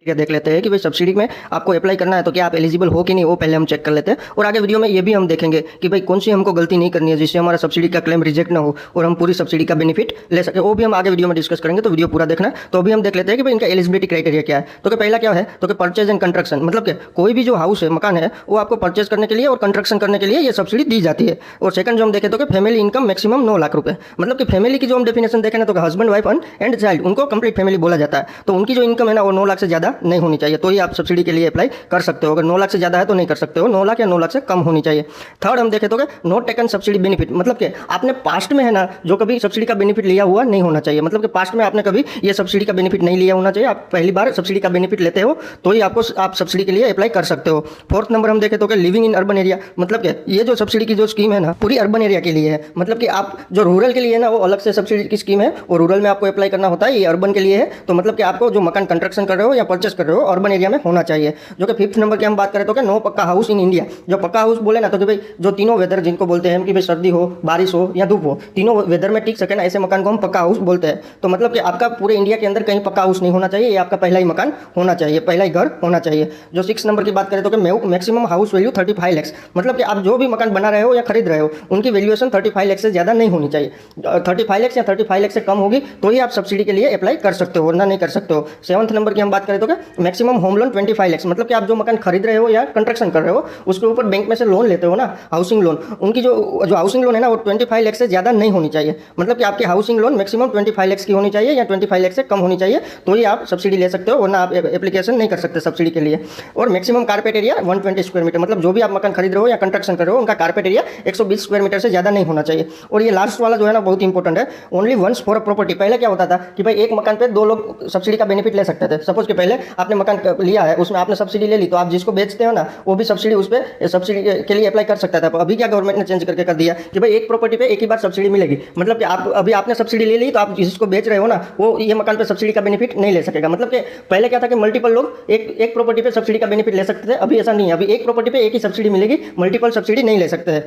ठीक है, देख लेते हैं कि भाई सब्सिडी में आपको अप्लाई करना है तो क्या आप एलिजिबल हो कि नहीं, वो पहले हम चेक कर लेते हैं। और आगे वीडियो में ये भी हम देखेंगे कि भाई कौन सी हमको गलती नहीं करनी है जिससे हमारा सब्सिडी का क्लेम रिजेक्ट ना हो और हम पूरी सब्सिडी का बेनिफिट ले सके, वो भी हम आगे वीडियो में डिस्कस करेंगे, तो वीडियो पूरा देखना है। तो अभी हम देख लेते हैं कि भाई इनका एलिजिबिलिटी क्राइटेरिया क्या है। तो कि पहला क्या है, तो कि परचेज एंड कंस्ट्रक्शन, मतलब कि कोई भी जो हाउस है, मकान है, वो आपको परचेज करने के लिए और कंस्ट्रक्शन करने के लिए ये सब्सिडी दी जाती है। और सेकंड जो हम देखें तो कि फैमिली इनकम मैक्सिमम 9 लाख रुपए, मतलब कि फैमिली की जो हम डेफिनेशन देखें ना, तो हस्बैंड वाइफ एंड चाइल्ड, उनको कंप्लीट फैमिली बोला जाता है। तो उनकी जो इनकम है ना वो 9 लाख से ज़्यादा नहीं होनी चाहिए, तो ही आप सब्सिडी के लिए अप्लाई कर सकते हो। अगर 9 लाख से ज़्यादा है तो नहीं कर सकते हो, 9 लाख या 9 लाख से कम होनी चाहिए। थर्ड हम देखें तो नॉट टेकन सब्सिडी बेनिफिट, मतलब कि आपने पास्ट में है ना जो कभी सब्सिडी का बेनिफिट लिया हुआ नहीं होना चाहिए, मतलब कि पास्ट में आपने कभी ये सब्सिडी का बेनिफिट नहीं लिया होना चाहिए। आप पहली बार सब्सिडी का बेनिफिट लेते हो तो ही आप सब्सिडी के लिए अप्लाई कर सकते हो। फोर्थ नंबर हम देखें तो लिविंग इन अर्बन एरिया, मतलब कि ये जो सब्सिडी की जो स्कीम है ना पूरी अर्बन एरिया के लिए है, मतलब कि आप जो रूरल के लिए है ना वो अलग से सब्सिडी की स्कीम है और रूरल में आपको अप्लाई करना होता है, ये अर्बन के लिए है। तो मतलब कि आपको जो मकान कंस्ट्रक्शन कर रहे हो या परचेस कर रहे हो अर्बन एरिया में होना चाहिए। जो कि फिफ्थ नंबर की हम बात करें तो नो पक्का हाउस इन इंडिया, जो पक्का हाउस बोले ना तो कि भाई जो तीनों वेदर जिनको बोलते हैं कि भाई सर्दी हो, बारिश हो या धूप हो, तीनों वेदर में टिक सके ना, ऐसे मकान को हम पक्का हाउस बोलते हैं। तो मतलब कि आपका पूरे इंडिया के अंदर कहीं पक्का हाउस नहीं होना चाहिए, ये आपका पहला ही मकान होना चाहिए, पहला ही घर होना चाहिए। जो 6 नंबर की बात करें तो मैक्सिमम हाउस वैल्यू 35 लाख, मतलब कि आप जो भी मकान बना रहे हो या खरीद रहे हो उनकी वैल्यूएशन 35 लाख से ज़्यादा नहीं होनी चाहिए। 35 लाख या 35 लाख से कम होगी तो ही आप सब्सिडी के लिए अप्लाई कर सकते हो, वरना नहीं कर सकते हो। 7th नंबर की हम बात करें तो मैक्सिमम होम लोन 25 लाख, मतलब कि आप जो मकान खरीद रहे हो या कंस्ट्रक्शन कर रहे हो उसके ऊपर बैंक में से लोन लेते हो ना, हाउसिंग लोन, उनकी जो हाउसिंग लोन है ना वो 25 लाख से ज़्यादा नहीं होनी चाहिए, मतलब कि आपकी हाउसिंग लोन मैक्सिमम 25 लाख की होनी चाहिए या 25 लाख से कम होनी चाहिए, तो ही आप सब्सिडी ले सकते हो, वरना आप एप्लीकेशन नहीं कर सकते सब्सिडी के लिए। और maximum carpet area 120 square metre, मतलब जो भी आप मकान खरीद रहे हो या कंस्ट्रक्शन कर रहे हो उनका कारपेट एरिया 120 स्क्वायर मीटर से ज़्यादा नहीं होना चाहिए। और ये लास्ट वाला जो है ना बहुत इंपॉर्टेंट है, only once for a property. पहले क्या होता था कि भाई एक मकान पे 2 लोग सब्सिडी का बेनिफिट ले सकते थे। सपोज कि पहले आपने मकान लिया है, उसमें आपने सब्सिडी ले ली, तो आप जिसको बेचते हो ना वो भी सब्सिडी उस पर सब्सिडी के लिए अप्लाई कर सकता था। अभी क्या गवर्नमेंट ने चेंज करके कर दिया कि भाई एक प्रॉपर्टी पे एक ही बार सब्सिडी मिलेगी, मतलब कि आप अभी आपने सब्सिडी ले ली तो आप जिसको बेच रहे हो ना वो ये मकान पे सब्सिडी का बेनिफिट नहीं ले सकेगा। मतलब कि पहले क्या था कि मल्टीपल लोग एक प्रॉपर्टी पे सब्सिडी का बेनिफिट ले सकते थे, अभी ऐसा नहीं है, अभी एक प्रॉपर्टी पे एक ही सब्सिडी मिलेगी, मल्टीपल सब्सिडी नहीं ले सकते हैं।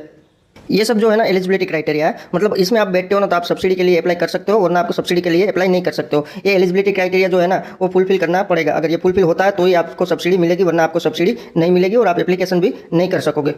ये सब जो है ना एलिजिबिलिटी क्राइटेरिया है, मतलब इसमें आप बैठते हो ना तो आप सब्सिडी के लिए अप्लाई कर सकते हो, वरना आपको सब्सिडी के लिए अप्लाई नहीं कर सकते हो। ये एलिजिबिलिटी क्राइटेरिया जो है ना वो फुलफिल करना पड़ेगा, अगर ये फुलफिल होता है तो ही आपको सब्सिडी मिलेगी, वरना आपको सब्सिडी नहीं मिलेगी और आप एप्लीकेशन भी नहीं कर सकोगे।